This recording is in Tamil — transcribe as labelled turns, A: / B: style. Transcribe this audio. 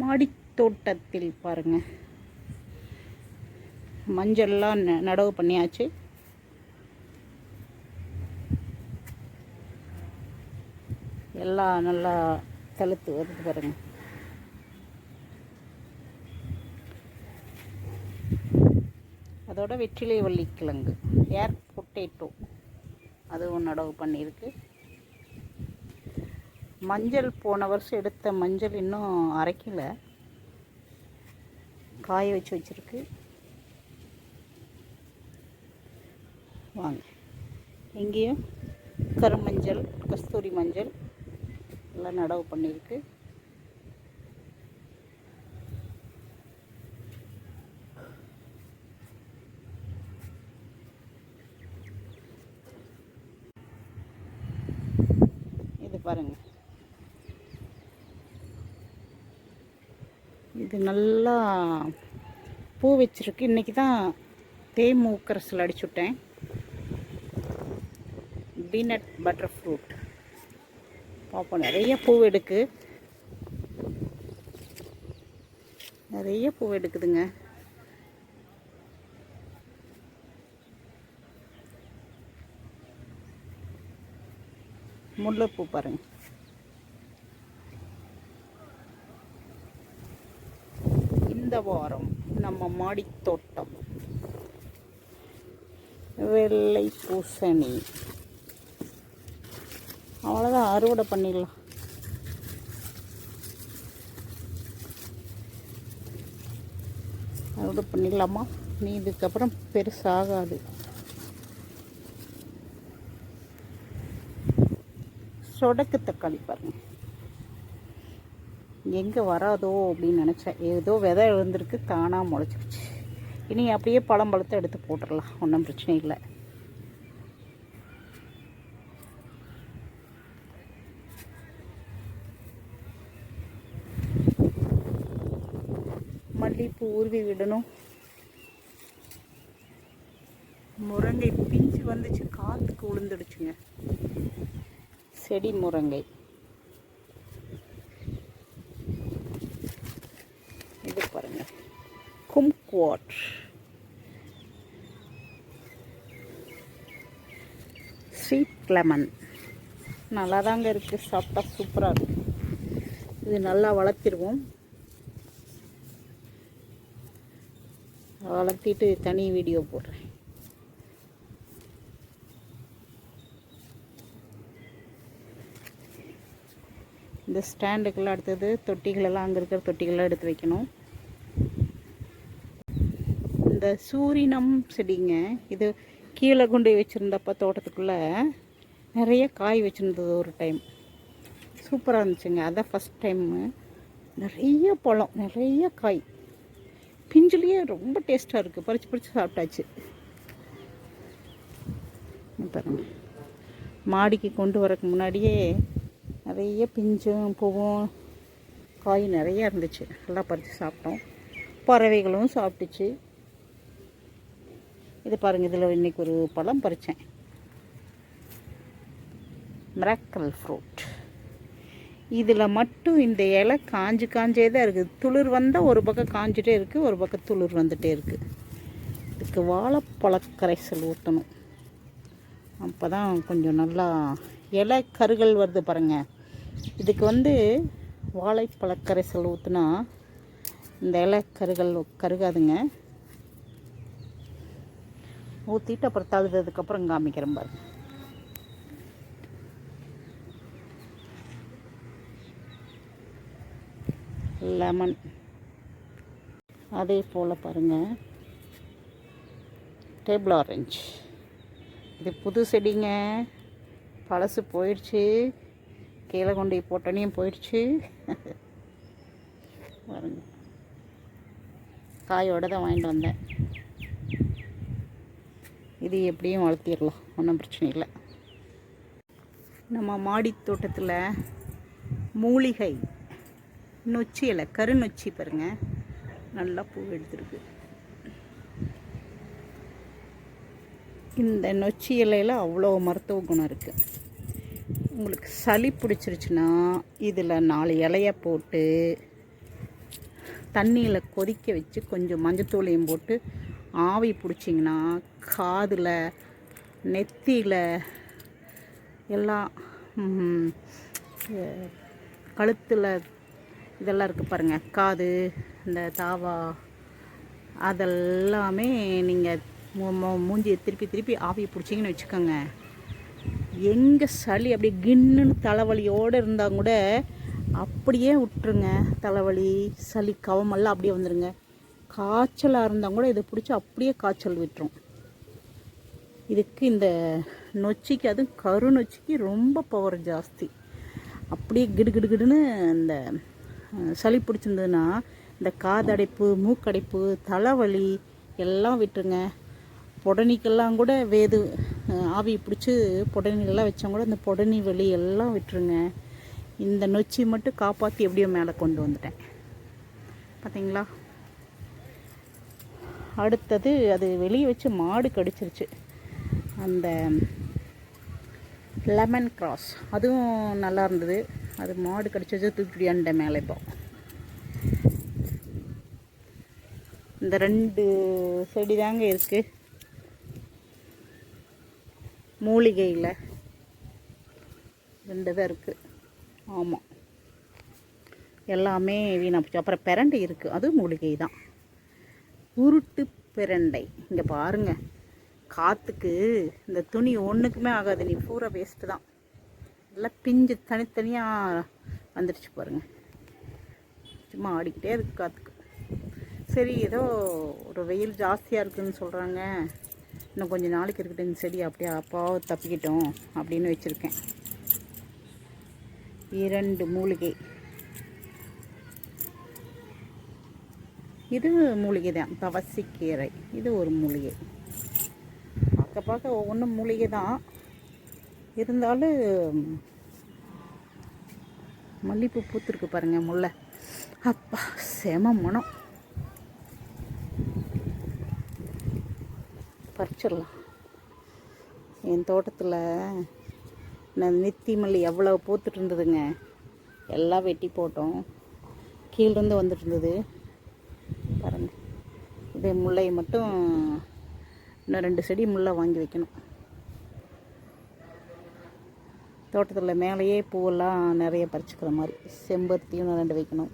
A: மாடி தோட்டத்தில் பாருங்கள், மஞ்சள்லாம் நடவு பண்ணியாச்சு. எல்லாம் நல்லா தழுத்து வருது பாருங்கள். அதோட வெற்றிலை வள்ளிக்கிழங்கு, ஏர் பொட்டேட்டோ, அதுவும் நடவு பண்ணியிருக்கு. மஞ்சள் போன வருஷம் எடுத்த மஞ்சள் இன்னும் அரைக்கல, காய வச்சு வச்சுருக்கு. வாங்க, இங்கேயும் கருமஞ்சள், கஸ்தூரி மஞ்சள் எல்லாம் நடவு பண்ணியிருக்கு. இது பாருங்கள், இது நல்லா பூ வச்சிருக்கு. இன்றைக்கி தான் தேமூக்கரசில் அடிச்சுட்டேன். பீனட் பட்டர் ஃப்ரூட் பார்ப்போம். நிறைய பூ எடுக்குதுங்க. முல்லைப்பூ பாருங்க. இந்த வாரம் நம்ம மாடித்தோட்டம் வெள்ளை பூசணி, அவ்வளோதான், அறுவடை பண்ணிடலாம். அறுவடை பண்ணிடலாமா? நீ இதுக்கப்புறம் பெருசாகாது. சொடக்கு தக்காளி பாருங்கள், எங்கே வராதோ அப்படின்னு நினச்சேன். ஏதோ விதை விழுந்திருக்கு, தானாக முளைச்சிருச்சு. இனி அப்படியே பழத்தை எடுத்து போட்டுடலாம், ஒன்றும் பிரச்சனை இல்லை. மல்லிகைப்பூ உருவி விடணும். முருங்கை பிஞ்சு வந்துச்சு, காற்றுக்கு விழுந்துடுச்சுங்க. செடி முருங்கை. இது பாருங்க, கும்குவாட், ஸ்வீட் லெமன், நல்லா தாங்க இருக்குது. சாப்பிட்டா சூப்பராக இருக்குது. இது நல்லா வளர்த்திடுவோம். வளர்த்திட்டு தனி வீடியோ போடுறேன். இந்த ஸ்டாண்டுக்கெல்லாம் அடுத்தது தொட்டிகளெல்லாம், அங்கே இருக்கிற தொட்டிகளெல்லாம் எடுத்து வைக்கணும். இந்த சூரினம் செடிங்க, இது கீழே கொண்டு வச்சுருந்தப்போ தோட்டத்துக்குள்ளே நிறைய காய் வச்சுருந்தது ஒரு டைம். சூப்பராக இருந்துச்சுங்க. அதான் ஃபஸ்ட் டைமு. நிறைய பழம், நிறைய காய், பிஞ்சுலேயே ரொம்ப டேஸ்ட்டாக இருக்குது. பறித்து சாப்பிட்டாச்சு. பாருங்க, மாடிக்கு கொண்டு வரக்கு முன்னாடியே நிறைய பிஞ்சும் பூவும் காய் நிறைய இருந்துச்சு. நல்லா பறித்து சாப்பிட்டோம். பறவைகளும் சாப்பிட்டுச்சு. இது பாருங்கள், இதில் இன்றைக்கி ஒரு பழம் பறித்தேன். Miracle fruit. இதில் மட்டும் இந்த இலை காஞ்சே தான் இருக்குது. துளிர் வந்தால் ஒரு பக்கம் காஞ்சிட்டே இருக்குது, ஒரு பக்கம் துளிர் வந்துகிட்டே இருக்குது. இதுக்கு வாழைப்பழக்கரைசல் ஊற்றணும். அப்போ தான் கொஞ்சம் நல்லா இலை கருகள் வருது பாருங்கள். இதுக்கு வாழைப்பழக்கரைசல் ஊற்றுனா இந்த இலை கருகள் கருகாதுங்க. ஊற்றிட்டு அப்புறம் தழுதுக்கப்புறம் காமிக்கிறேன் பாருங்க. லெமன் அதே போல் பாருங்கள். டேபிள் ஆரஞ்சு, இது புது செடிங்க, பழசு போயிடுச்சு. கீழே கொண்டு போட்டனையும் போயிடுச்சு. பாருங்க, காயோடு தான் வாங்கிட்டு வந்தேன். இது எப்படியும் வளர்த்திடலாம், ஒன்றும் பிரச்சனை இல்லை. நம்ம மாடி தோட்டத்தில் மூலிகை நொச்சி இலை, கருநொச்சி பாருங்கள், நல்லா பூ எடுத்துருக்கு. இந்த நொச்சி இலையில் அவ்வளோ மருத்துவ குணம் இருக்குது. உங்களுக்கு சளி பிடிச்சிருச்சுன்னா இதில் 4 இலையை போட்டு தண்ணியில் கொதிக்க வச்சு கொஞ்சம் மஞ்சத்தூளையும் போட்டு ஆவி பிடிச்சிங்கன்னா காதில், நெத்தியில் எல்லாம், கழுத்தில் இதெல்லாம் இருக்குது பாருங்கள், காது, இந்த தாவா, அதெல்லாமே நீங்கள் மூஞ்சியை திருப்பி திருப்பி ஆவியை பிடிச்சிங்கன்னு வச்சுக்கோங்க, எங்கே சளி அப்படியே கின்னுன்னு தலைவலியோடு இருந்தால் கூட அப்படியே விட்டுருங்க. தலைவலி, சளி, கவமெல்லாம் அப்படியே வந்துடுங்க. காய்ச்சலாக இருந்தால் கூட இதை பிடிச்சி அப்படியே காய்ச்சல் விட்டுரும். இதுக்கு இந்த நொச்சிக்கு, அதுவும் கரு நொச்சிக்கு ரொம்ப பவர் ஜாஸ்தி. அப்படியே கிடுகிடுகிடுன்னு இந்த சளி பிடிச்சிருந்ததுன்னா இந்த காதடைப்பு, மூக்கடைப்பு, தலைவலி எல்லாம் விட்டுருங்க. புடனிக்கெல்லாம் கூட ஆவி பிடிச்சி புடனிக்கெல்லாம் வச்சா கூட இந்த புடனி வலி எல்லாம் விட்டுருங்க. இந்த நொச்சி மட்டும் காப்பாற்றி எப்படியோ மேலே கொண்டு வந்துட்டேன் பார்த்தீங்களா. அடுத்தது அது வெளியே வச்சு மாடு கடிச்சிருச்சு, அந்த லெமன் கிராஸ், அதுவும் நல்லா இருந்தது. அது மாடு கடிச்சது தூக்கிட்டு அண்டை மேலே. இப்போ இந்த 2 செடி தாங்க இருக்குது மூலிகையில், 2 தான் இருக்குது. ஆமாம், எல்லாமே வீணாக போச்சு. அப்புறம் பிரண்டை இருக்குது, அதுவும் மூலிகை தான், உருட்டு பிரண்டை. இங்கே பாருங்கள், காற்றுக்கு இந்த துணி ஒன்றுக்குமே ஆகாது, நீ பூரா வேஸ்ட்டு தான். எல்லாம் பிஞ்சு தனித்தனியாக வந்துடுச்சு பாருங்கள். சும்மா ஆடிக்கிட்டே இருக்குது காற்றுக்கு. சரி, ஏதோ ஒரு வெயில் ஜாஸ்தியாக இருக்குதுன்னு சொல்கிறாங்க, இன்னும் கொஞ்சம் நாளைக்கு இருக்கட்டும் இந்த செடி அப்படியே அப்பாவை தப்பிக்கிட்டோம் அப்படின்னு வச்சுருக்கேன். 2 மூலிகை. இது மூலிகை தான், தவசிக்கீரை. இது ஒரு மூலிகை. பார்க்க ஒவ்வொன்றும் மூலிகை தான், இருந்தாலும் மல்லிகைப்பூ பூத்துருக்கு பாருங்கள், முல்லை. அப்பா செம மனம். பறிச்சிடலாம். என் தோட்டத்தில் நெத்தி மல்லி எவ்வளோ பூத்துட்டு இருந்ததுங்க, எல்லாம் வெட்டி போட்டோம். கீழேருந்து வந்துட்டு இருந்தது பாருங்கள். இதே முல்லை மட்டும் இன்னும் 2 செடி முல்லை வாங்கி வைக்கணும். தோட்டத்தில் மேலேயே பூவெல்லாம் நிறைய பறிச்சுக்கிற மாதிரி செம்பருத்தியும் 2 வைக்கணும்.